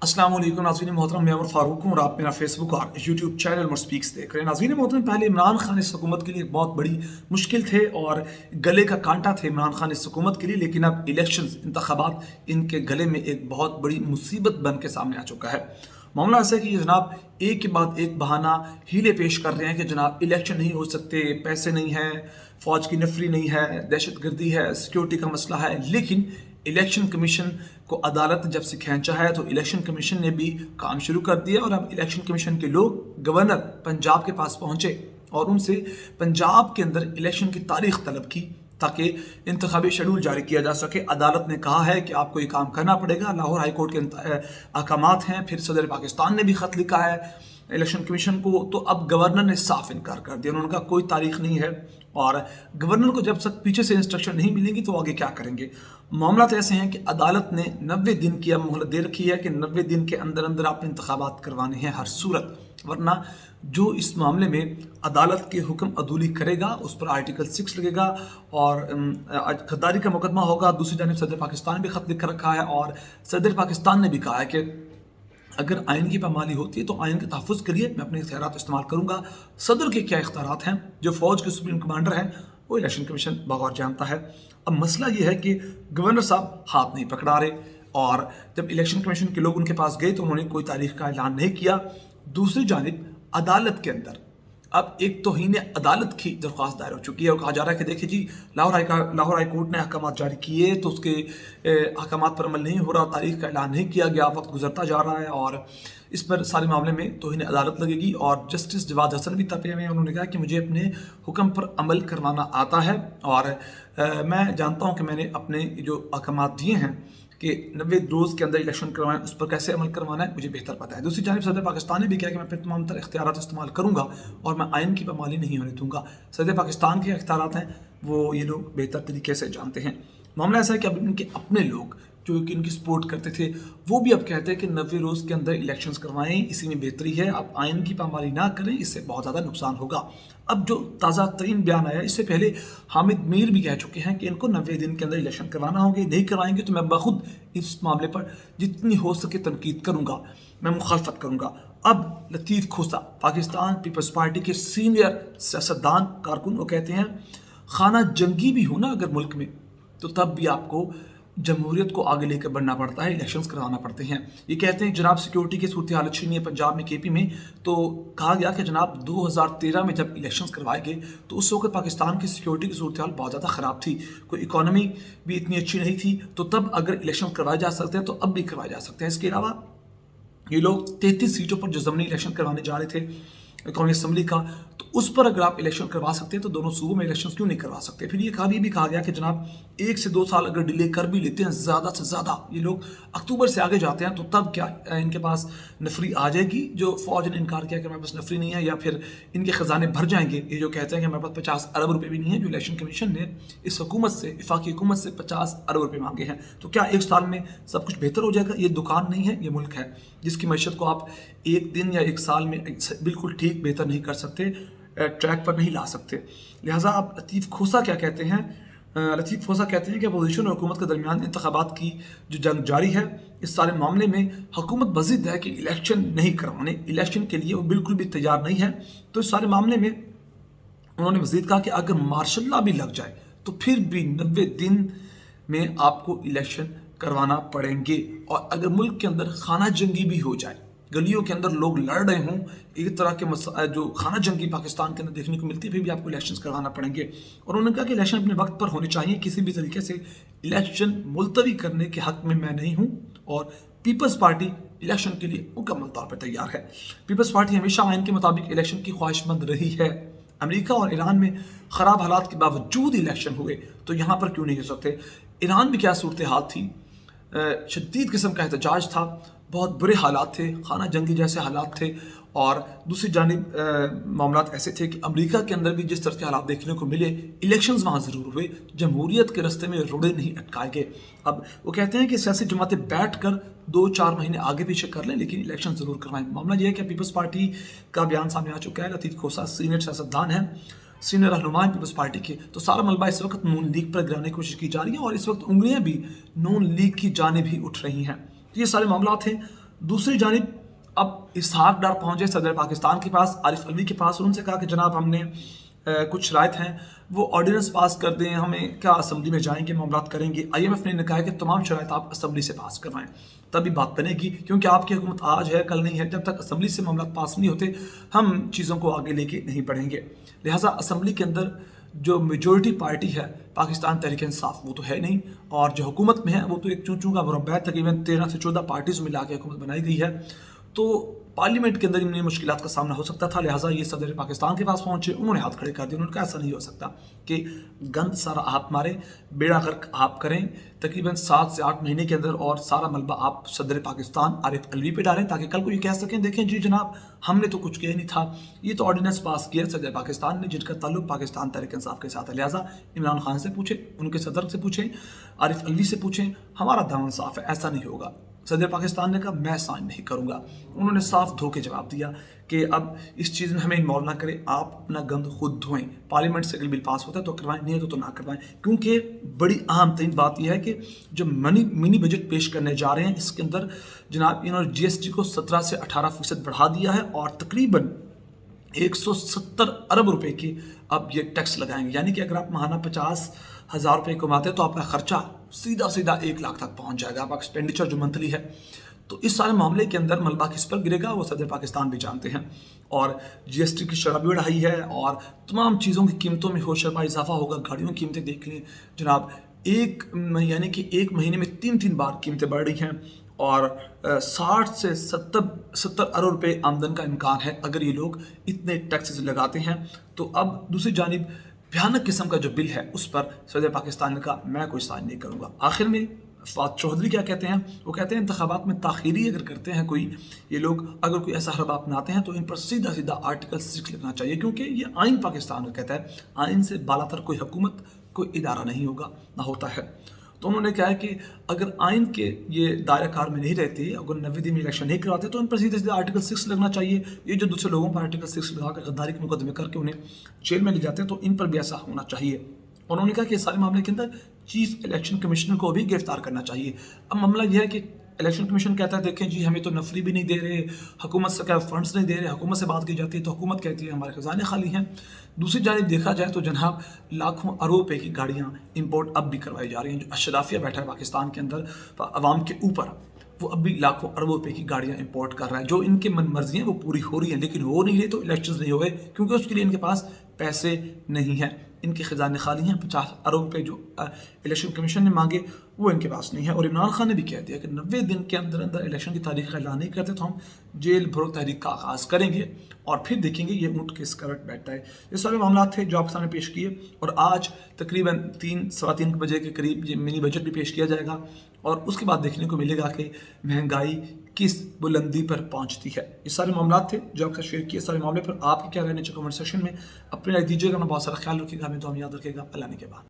अस्सलाम वालेकुम नाज़रीन मोहतरम, मैं उमर फारूक हूँ और आप मेरा फेसबुक और यूट्यूब चैनल उमर स्पीक्स देख रहे हैं। नाज़रीन मोहतरम, पहले इमरान खान इस हुकूमत के लिए एक बहुत बड़ी मुश्किल थे और गले का कांटा थे इमरान खान इस हुकूमत के लिए, लेकिन अब इलेक्शंस इंतखाबात इनके गले में एक बहुत बड़ी मुसीबत बन के सामने आ चुका है। मामला ऐसा है कि जनाब एक के बाद एक बहाना हीले पेश कर रहे हैं कि जनाब इलेक्शन नहीं हो सकते, पैसे नहीं हैं, फ़ौज की नफरी नहीं है, दहशत गर्दी है, सिक्योरिटी का मसला है। लेकिन इलेक्शन कमीशन को अदालत ने जब से खींचा है तो इलेक्शन कमीशन ने भी काम शुरू कर दिया और अब इलेक्शन कमीशन के लोग गवर्नर पंजाब के पास पहुंचे और उनसे पंजाब के अंदर इलेक्शन की तारीख तलब की ताकि इंतखाबी शेड्यूल जारी किया जा सके। अदालत ने कहा है कि आपको ये काम करना पड़ेगा। लाहौर हाई कोर्ट के अहकामात हैं, फिर सदर पाकिस्तान ने भी ख़त लिखा है इलेक्शन कमीशन को, तो अब गवर्नर ने साफ इनकार कर दिया। उन्होंने कहा कोई तारीख नहीं है और गवर्नर को जब तक पीछे से इंस्ट्रक्शन नहीं मिलेंगी तो आगे क्या करेंगे। मामला तो ऐसे हैं कि अदालत ने 90 दिन की अब मोहलत दे रखी है कि 90 दिन के अंदर अंदर आपने इंतखाबात करवाने हैं हर सूरत, वरना जो इस मामले में अदालत के हुक्म अदूली करेगा उस पर आर्टिकल 6 लगेगा और गद्दारी का मुकदमा होगा। दूसरी जानिब सदर पाकिस्तान भी खत लिख रखा है और सदर पाकिस्तान ने भी कहा है कि अगर आइन की पामाली होती है तो आइन के तहफ़्फ़ुज़ के लिए मैं अपने इख्तियारात इस्तेमाल करूँगा। सदर के क्या इख्तियारात हैं, जो फ़ौज के सुप्रीम कमांडर हैं, वो इलेक्शन कमीशन बगौर जानता है। अब मसला ये है कि गवर्नर साहब हाथ नहीं पकड़ा रहे और जब इलेक्शन कमीशन के लोग उनके पास गए तो उन्होंने कोई तारीख का ऐलान नहीं किया। दूसरी जानिब अदालत के अंदर अब एक तौहीन अदालत की दरख्वास्त दायर हो चुकी है और कहा जा रहा है कि देखिए जी, लाहौर हाई कोर्ट ने अहकाम जारी किए तो उसके अहकाम पर अमल नहीं हो रहा, तारीख का ऐलान नहीं किया गया, वक्त गुजरता जा रहा है और इस पर सारे मामले में तौहीन अदालत लगेगी। और जस्टिस जवाद हसन भी तपे में उन्होंने कहा कि मुझे अपने हुक्म पर अमल करवाना आता है और मैं जानता हूँ कि मैंने अपने जो अहकाम दिए हैं कि 90 रोज़ के अंदर इलेक्शन करवाएं, उस पर कैसे अमल करवाना है मुझे बेहतर पता है। दूसरी जानिब सदर पाकिस्तान ने भी कहा कि मैं अपने तमाम तरह इख्तियारात इस्तेमाल करूँगा और मैं आइन की पामाली नहीं होने दूँगा। सदर पाकिस्तान के इख्तियारात हैं वो ये लोग बेहतर तरीके से जानते हैं। मामला ऐसा है कि अब इनके अपने लोग जो कि इनकी सपोर्ट करते थे वो भी अब कहते हैं कि 90 रोज़ के अंदर इलेक्शंस करवाएं, इसी में बेहतरी है, आप आइन की पामाली ना करें, इससे बहुत ज़्यादा नुकसान होगा। अब जो ताज़ा तरीन बयान आया, इससे पहले हामिद मीर भी कह चुके हैं कि इनको 90 दिन के अंदर इलेक्शन करवाना होंगे, नहीं करवाएंगे तो मैं बखुद इस मामले पर जितनी हो सके तनकीद करूँगा, मैं मुखालफत करूँगा। अब लतीफ़ खोसा पाकिस्तान पीपल्स पार्टी के सीनियर सियासतदान कारकुन वो कहते हैं खाना जंगी भी हो ना अगर मुल्क में तो तब भी आपको जमहूरियत को आगे लेकर बढ़ना पड़ता है, इलेक्शंस करवाना पड़ते हैं। ये कहते हैं जनाब सिक्योरिटी की सूरत हाल अच्छी नहीं है पंजाब में, केपी में, तो कहा गया कि जनाब 2013 में जब इलेक्शंस करवाए गए तो उस वक्त पाकिस्तान की सिक्योरिटी की सूरत हाल बहुत ज़्यादा ख़राब थी, कोई इकॉनमी भी इतनी अच्छी नहीं थी, तो तब अगर इलेक्शन करवाए जा सकते हैं तो अब भी करवाए जा सकते हैं। इसके अलावा ये लोग 33 सीटों पर जो ज़मीनी इलेक्शन करवाने जा रहे थे कौमी असम्बली का, तो उस पर अगर आप इलेक्शन करवा सकते हैं तो दोनों सूबों में इलेक्शन क्यों नहीं करवा सकते। फिर ये भी कहा गया कि जनाब 1 से 2 साल अगर डिले कर भी लेते हैं, ज़्यादा से ज़्यादा ये लोग अक्टूबर से आगे जाते हैं तो तब क्या इनके पास नफरी आ जाएगी, जो फ़ौज ने इनकार किया कि हमारे पास नफरी नहीं है, या फिर इनके ख़जाने भर जाएंगे। ये जो कहते हैं कि हमारे पास 50 अरब रुपये भी नहीं है, जो इलेक्शन कमीशन ने इस हुकूमत से, वफाकी हुकूमत से 50 अरब रुपये मांगे हैं, तो क्या 1 साल में सब कुछ बेहतर हो जाएगा। ये दुकान नहीं है, ये मुल्क है जिसकी मैशत को आप 1 दिन या 1 साल में बिल्कुल ठीक बेहतर नहीं कर सकते, ट्रैक पर नहीं ला सकते। लिहाजा आप लतीफ़ खोसा क्या कहते हैं, लतीफ़ खोसा कहते हैं कि अपोजिशन और हुकूमत के दरमियान इंतखाबात की जो जंग जारी है, इस सारे मामले में हुकूमत बज़िद है कि इलेक्शन नहीं करवाने, इलेक्शन के लिए वो बिल्कुल भी तैयार नहीं है। तो इस सारे मामले में उन्होंने मज़ीद कहा कि अगर मार्शल लॉ भी लग जाए तो फिर भी 90 दिन में आपको इलेक्शन करवाना पड़ेंगे, और अगर मुल्क के अंदर खाना जंगी भी हो जाए, गलियों के अंदर लोग लड़ रहे हों, एक तरह के जो खाना जंगी पाकिस्तान के अंदर देखने को मिलती है, फिर भी आपको इलेक्शंस करवाना पड़ेंगे। और उन्होंने कहा कि इलेक्शन अपने वक्त पर होने चाहिए, किसी भी तरीके से इलेक्शन मुलतवी करने के हक़ में मैं नहीं हूँ और पीपल्स पार्टी इलेक्शन के लिए मुकम्मल तौर पर तैयार है। पीपल्स पार्टी हमेशा आइन के मुताबिक इलेक्शन की ख्वाहिशमंद रही है। अमेरिका और ईरान में ख़राब हालात के बावजूद इलेक्शन हुए तो यहाँ पर क्यों नहीं हो सकते। ईरान में क्या सूरत हाल थी, शदीद किस्म का एहतजाज था, बहुत बुरे हालात थे, खाना जंगी जैसे हालात थे, और दूसरी जानिब मामला ऐसे थे कि अमेरिका के अंदर भी जिस तरह के हालात देखने को मिले, इलेक्शंस वहाँ ज़रूर हुए, जमहूरियत के रास्ते में रोड़े नहीं अटकाए गए। अब वो कहते हैं कि सियासी जमातें बैठ कर 2-4 महीने आगे पीछे कर लें लेकिन इलेक्शन ज़रूर करवाएं। मामला यह है कि पीपल्स पार्टी का बयान सामने आ चुका है, लतीफ़ खोसा सीनियर सियासतदान हैं, सीनियर रहनुमा पीपल्स पार्टी के, तो सारा मलबा इस वक्त नून लीग पर गिराने की कोशिश की जा रही है और इस वक्त उंगलियां भी नून लीग की जानिब भी उठ रही हैं। तो ये सारे मामला हैं। दूसरी जानिब अब इसहाक डार पहुंचे सदर पाकिस्तान के पास, आरिफ अलवी के पास, और उनसे कहा कि जनाब हमने कुछ शराइत हैं, वो ऑर्डिनेंस पास कर दें, हमें क्या असम्बली में जाएंगे, मामलात करेंगे। IMF ने कहा है कि तमाम शराइत आप असम्बली से पास करवाएं, तभी बात बनेगी, क्योंकि आपकी हुकूमत आज है कल नहीं है। जब तक असम्बली से मामलात पास नहीं होते हम चीज़ों को आगे लेके नहीं बढ़ेंगे। लिहाजा असम्बली के अंदर जो मेजॉरिटी पार्टी है पाकिस्तान तहरीक इंसाफ, वो तो है नहीं, और जो हुकूमत में है वो तो एक चूचू का मुरब्बा है। तकरीबन 13 से 14 पार्टीज मिला के हुकूमत बनाई गई है, तो पार्लियामेंट के अंदर इन्हें मुश्किलात का सामना हो सकता था। लिहाजा ये सदर पाकिस्तान के पास पहुंचे, उन्होंने हाथ खड़े कर दिए। उन्होंने कहा ऐसा नहीं हो सकता कि गंद सारा आप मारे, बेड़ा गर्क आप करें तकरीबन 7 से 8 महीने के अंदर, और सारा मलबा आप सदर पाकिस्तान आरिफ अलवी पे डालें, ताकि कल को ये कह सकें देखें जी जनाब हमने तो कुछ किया नहीं था, ये तो ऑर्डिनेंस पास किया सदर पाकिस्तान ने, जिनका ताल्लुक पाकिस्तान तहरीक इंसाफ के साथ है। लिहाजा इमरान खान से पूछें, उनके सदर से पूछें, आरिफ अलवी से पूछें, हमारा दामन साफ है, ऐसा नहीं होगा। सदर पाकिस्तान ने कहा मैं साइन नहीं करूंगा। उन्होंने साफ धो के जवाब दिया कि अब इस चीज़ में हमें इन्वॉल्व ना करें, आप अपना गंद खुद धोएं, पार्लियामेंट से अगर बिल पास होता है तो करवाएं, नहीं है तो ना करवाएं। क्योंकि बड़ी अहम तरीन बात यह है कि जो मिनी बजट पेश करने जा रहे हैं, इसके अंदर जनाब इन्होंने GST को 17 से 18% बढ़ा दिया है, और तकरीबन 170 अरब रुपए की अब ये टैक्स लगाएंगे। यानी कि अगर आप माहाना 50,000 रुपये कमाते हैं तो आपका खर्चा सीधा 1 लाख तक पहुंच जाएगा, आपका एक्सपेंडिचर जो मंथली है। तो इस सारे मामले के अंदर मलबा किस पर गिरेगा वो सदर पाकिस्तान भी जानते हैं, और GST की शरह भी बढ़ाई है, और तमाम चीज़ों की कीमतों में होशरबा इजाफा होगा। गाड़ियों की कीमतें देख लें जनाब, यानी कि एक महीने में 3 बार कीमतें बढ़ रही हैं, और 60 से 70 अरब रुपये आमदन का इम्कान है अगर ये लोग इतने टैक्सेस लगाते हैं। तो अब दूसरी जानिब भयानक किस्म का जो बिल है उस पर सदर पाकिस्तान ने कहा मैं कोई साइन नहीं करूँगा। आखिर में फवाद चौधरी क्या कहते हैं, वो कहते हैं इंतखाबात में ताख़ीरी अगर करते हैं कोई ये लोग, अगर कोई ऐसा हरबा अपनाते हैं तो इन पर सीधा आर्टिकल 6 लिखना चाहिए, क्योंकि ये आइन पाकिस्तान का कहता है आइन से बालातर कोई हुकूमत कोई इदारा नहीं होगा, ना होता है। तो उन्होंने कहा है कि अगर आइन के ये दायरा कार में नहीं रहते, अगर 90 दिन में इलेक्शन नहीं करवाते तो इन पर सीधे आर्टिकल 6 लगना चाहिए। ये जो दूसरे लोगों पर आर्टिकल 6 लगा कर गद्दारी के मुकदमे करके उन्हें जेल में ले जाते हैं, तो इन पर भी ऐसा होना चाहिए। और उन्होंने कहा कि इस सारे मामले के अंदर चीफ इलेक्शन कमिश्नर को भी गिरफ्तार करना चाहिए। अब मामला यह है कि इलेक्शन कमीशन कहता है देखें जी हमें तो नफरी भी नहीं दे रहे, हुकूमत से क्या फंड्स नहीं दे रहे, हुकूमत से बात की जाती है तो हुकूमत कहती है हमारे खजाने खाली हैं। दूसरी जानिब देखा जाए तो जनाब लाखों अरब रुपए की गाड़ियाँ इंपोर्ट अब भी करवाई जा रही हैं। जो अशराफिया बैठा है पाकिस्तान के अंदर आवाम के ऊपर, वो अब भी लाखों अरबों रुपए की गाड़ियाँ इंपोर्ट कर रहा है। जो इनके मन मर्जी हैं वो पूरी हो रही हैं, लेकिन हो नहीं रही तो इलेक्शन नहीं हो गए, क्योंकि उसके लिए इनके पास पैसे नहीं हैं, इनके खजाने खाली हैं। 50 अरब रुपये जो इलेक्शन कमीशन ने मांगे वो इनके पास नहीं है। और इमरान खान ने भी कह दिया कि 90 दिन के अंदर अंदर इलेक्शन की तारीख का ऐलान नहीं करते तो हम जेल भरो तहरीक का आगाज़ करेंगे और फिर देखेंगे ये ऊँट किस करवट बैठता है। ये सारे मामला थे जो आपके सामने पेश किए, और आज तकरीबन 3-3:15 बजे के करीब ये मिनी बजट भी पेश किया जाएगा, और उसके बाद देखने को मिलेगा कि महंगाई किस बुलंदी पर पहुंचती है। ये सारे मामला थे जो आपके साथ शेयर किए। सारे मामले पर आपके क्या रहने चाहिए कमेंट सेक्शन में अपने राय दीजिएगा। मैं बहुत सारा ख्याल रखिएगा, हमें तो हम याद रखिएगा। अल्लाह ने के बाद।